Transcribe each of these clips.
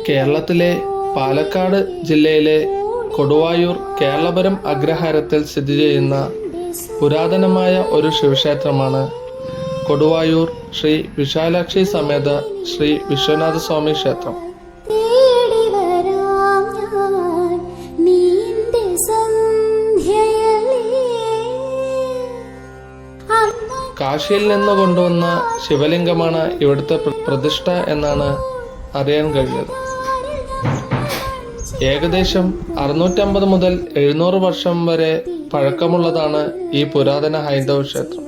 കേരളത്തിലെ പാലക്കാട് ജില്ലയിലെ കൊടുവായൂർ കേരളപുരം അഗ്രഹാരത്തിൽ സ്ഥിതി ചെയ്യുന്ന പുരാതനമായ ഒരു ശിവക്ഷേത്രമാണ് കൊടുവായൂർ ശ്രീ വിശാലാക്ഷി സമേത ശ്രീ വിശ്വനാഥ സ്വാമി ക്ഷേത്രം. കാശിയിൽ നിന്ന് കൊണ്ടുവന്ന ശിവലിംഗമാണ് ഇവിടുത്തെ പ്രതിഷ്ഠ എന്നാണ് അറിയാൻ കഴിഞ്ഞത്. ഏകദേശം 650 മുതൽ 700 വർഷം വരെ പഴക്കമുള്ളതാണ് ഈ പുരാതന ഹൈന്ദവ ക്ഷേത്രം.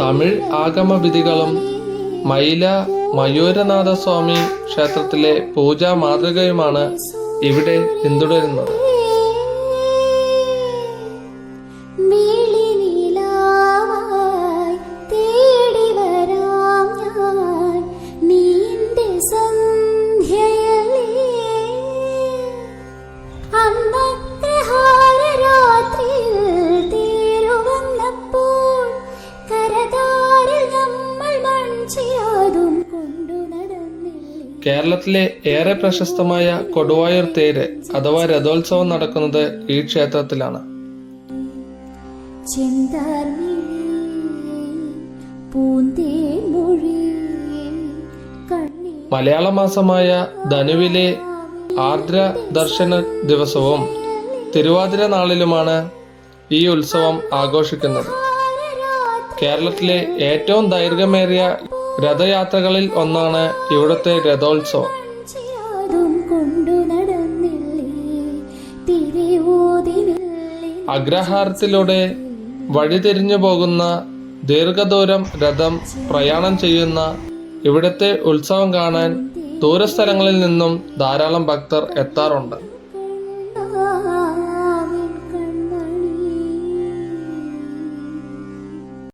തമിഴ് ആഗമവിധികളും മയൂരനാഥ സ്വാമി ക്ഷേത്രത്തിലെ പൂജാ മാതൃകയുമാണ് ഇവിടെ പിന്തുടരുന്നത്. കേരളത്തിലെ ഏറെ പ്രശസ്തമായ കൊടുവായൂർ തേര് അഥവാ രഥോത്സവം നടക്കുന്നത് ഈ ക്ഷേത്രത്തിലാണ്. മലയാള മാസമായ ധനുവിലെ ആർദ്ര ദർശന ദിവസവും തിരുവാതിര നാളിലുമാണ് ഈ ഉത്സവം ആഘോഷിക്കുന്നത്. കേരളത്തിലെ ഏറ്റവും ദൈർഘ്യമേറിയ രഥയാത്രകളിൽ ഒന്നാണ് ഇവിടുത്തെ രഥോത്സവം. അഗ്രഹാരത്തിലൂടെ വഴിതിരിഞ്ഞു പോകുന്ന ദീർഘദൂരം രഥം പ്രയാണം ചെയ്യുന്ന ഇവിടുത്തെ ഉത്സവം കാണാൻ ദൂരസ്ഥലങ്ങളിൽ നിന്നും ധാരാളം ഭക്തർ എത്താറുണ്ട്.